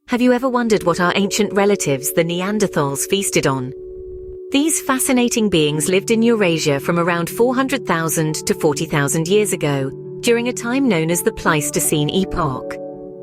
Have you ever wondered what our ancient relatives, the Neanderthals, feasted on? These fascinating beings lived in Eurasia from around 400,000 to 40,000 years ago, during a time known as the Pleistocene epoch.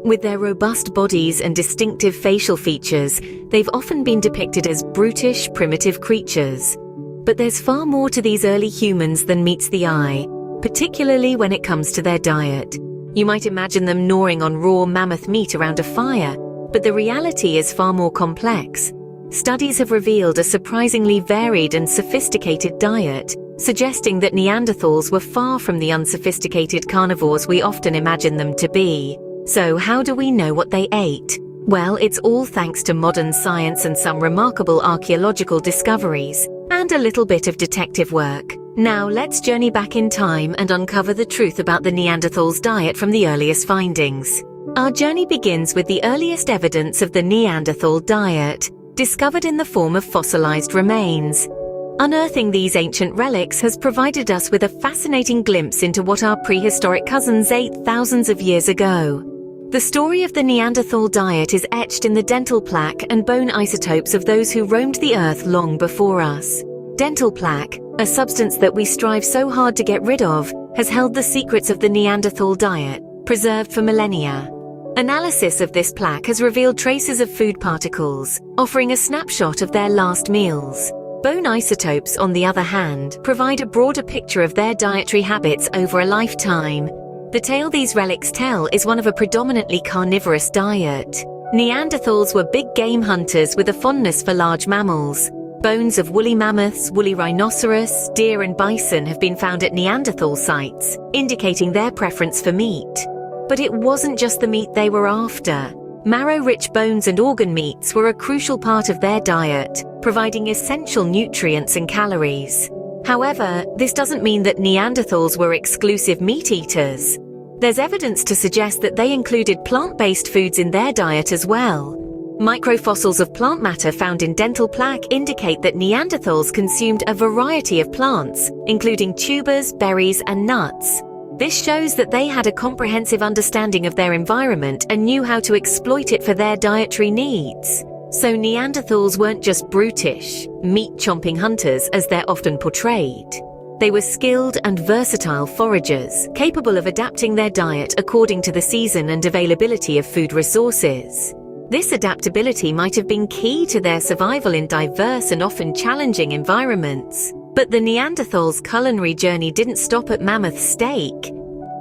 With their robust bodies and distinctive facial features, they've often been depicted as brutish, primitive creatures. But there's far more to these early humans than meets the eye, particularly when it comes to their diet. You might imagine them gnawing on raw mammoth meat around a fire, but the reality is far more complex. Studies have revealed a surprisingly varied and sophisticated diet, suggesting that Neanderthals were far from the unsophisticated carnivores we often imagine them to be. So how do we know what they ate? Well, it's all thanks to modern science and some remarkable archaeological discoveries, and a little bit of detective work. Now let's journey back in time and uncover the truth about the Neanderthals' diet from the earliest findings. Our journey begins with the earliest evidence of the Neanderthal diet, discovered in the form of fossilized remains. Unearthing these ancient relics has provided us with a fascinating glimpse into what our prehistoric cousins ate thousands of years ago. The story of the Neanderthal diet is etched in the dental plaque and bone isotopes of those who roamed the earth long before us. Dental plaque, a substance that we strive so hard to get rid of, has held the secrets of the Neanderthal diet, preserved for millennia. Analysis of this plaque has revealed traces of food particles, offering a snapshot of their last meals. Bone isotopes, on the other hand, provide a broader picture of their dietary habits over a lifetime. The tale these relics tell is one of a predominantly carnivorous diet. Neanderthals were big game hunters with a fondness for large mammals. Bones of woolly mammoths, woolly rhinoceros, deer and bison have been found at Neanderthal sites, indicating their preference for meat. But it wasn't just the meat they were after. Marrow-rich bones and organ meats were a crucial part of their diet, providing essential nutrients and calories. However, this doesn't mean that Neanderthals were exclusive meat eaters. There's evidence to suggest that they included plant-based foods in their diet as well. Microfossils of plant matter found in dental plaque indicate that Neanderthals consumed a variety of plants, including tubers, berries, and nuts. This shows that they had a comprehensive understanding of their environment and knew how to exploit it for their dietary needs. So Neanderthals weren't just brutish, meat-chomping hunters as they're often portrayed. They were skilled and versatile foragers, capable of adapting their diet according to the season and availability of food resources. This adaptability might have been key to their survival in diverse and often challenging environments. But the Neanderthals' culinary journey didn't stop at mammoth steak.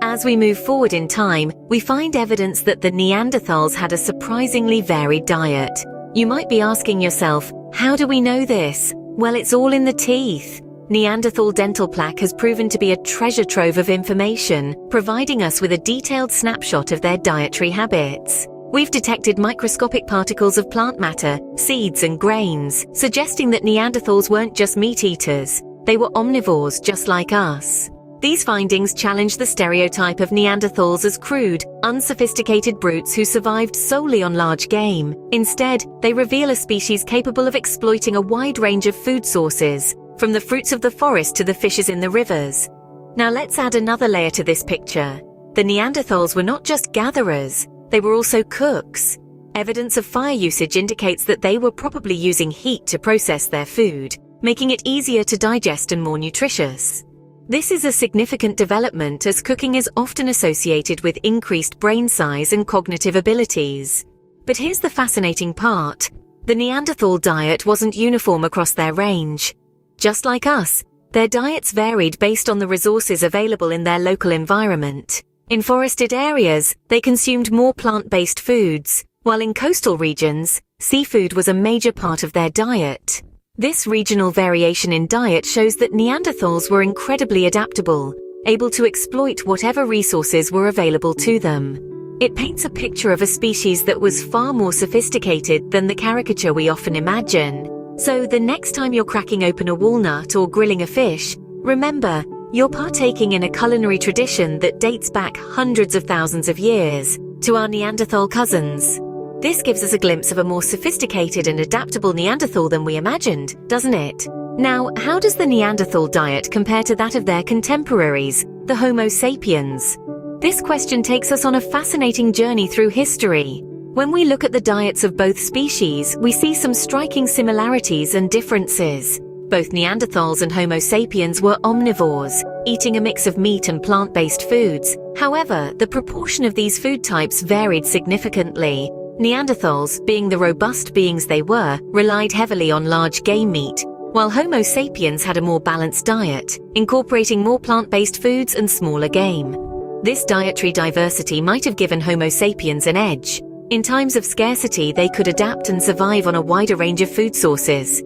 As we move forward in time, we find evidence that the Neanderthals had a surprisingly varied diet. You might be asking yourself, how do we know this? Well, it's all in the teeth. Neanderthal dental plaque has proven to be a treasure trove of information, providing us with a detailed snapshot of their dietary habits. We've detected microscopic particles of plant matter, seeds and grains, suggesting that Neanderthals weren't just meat eaters, they were omnivores just like us. These findings challenge the stereotype of Neanderthals as crude, unsophisticated brutes who survived solely on large game. Instead, they reveal a species capable of exploiting a wide range of food sources, from the fruits of the forest to the fishes in the rivers. Now let's add another layer to this picture. The Neanderthals were not just gatherers, they were also cooks. Evidence of fire usage indicates that they were probably using heat to process their food, making it easier to digest and more nutritious. This is a significant development as cooking is often associated with increased brain size and cognitive abilities. But here's the fascinating part. The Neanderthal diet wasn't uniform across their range. Just like us, their diets varied based on the resources available in their local environment. In forested areas, they consumed more plant-based foods, while in coastal regions, seafood was a major part of their diet. This regional variation in diet shows that Neanderthals were incredibly adaptable, able to exploit whatever resources were available to them. It paints a picture of a species that was far more sophisticated than the caricature we often imagine. So the next time you're cracking open a walnut or grilling a fish, remember, you're partaking in a culinary tradition that dates back hundreds of thousands of years to our Neanderthal cousins. This gives us a glimpse of a more sophisticated and adaptable Neanderthal than we imagined, doesn't it? Now, how does the Neanderthal diet compare to that of their contemporaries, the Homo Sapiens? This question takes us on a fascinating journey through history. When we look at the diets of both species, we see some striking similarities and differences. Both Neanderthals and Homo sapiens were omnivores, eating a mix of meat and plant-based foods. However, the proportion of these food types varied significantly. Neanderthals, being the robust beings they were, relied heavily on large game meat, while Homo sapiens had a more balanced diet, incorporating more plant-based foods and smaller game. This dietary diversity might have given Homo sapiens an edge. In times of scarcity, they could adapt and survive on a wider range of food sources.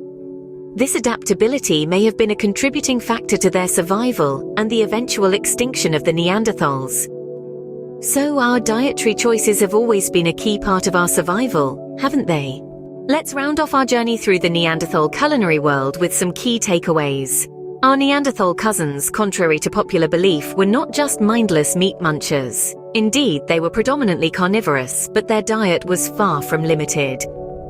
This adaptability may have been a contributing factor to their survival and the eventual extinction of the Neanderthals. So our dietary choices have always been a key part of our survival, haven't they? Let's round off our journey through the Neanderthal culinary world with some key takeaways. Our Neanderthal cousins, contrary to popular belief, were not just mindless meat munchers. Indeed, they were predominantly carnivorous, but their diet was far from limited.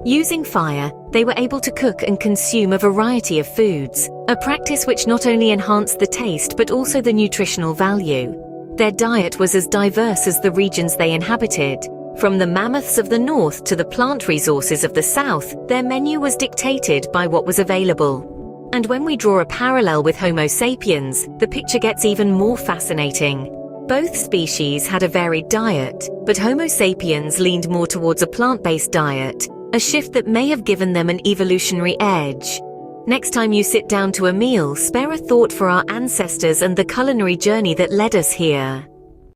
Using fire, they were able to cook and consume a variety of foods, a practice which not only enhanced the taste but also the nutritional value. Their diet was as diverse as the regions they inhabited. From the mammoths of the north to the plant resources of the south, their menu was dictated by what was available. And when we draw a parallel with Homo sapiens, the picture gets even more fascinating. Both species had a varied diet, but Homo sapiens leaned more towards a plant-based diet, a shift that may have given them an evolutionary edge. Next time you sit down to a meal, spare a thought for our ancestors and the culinary journey that led us here.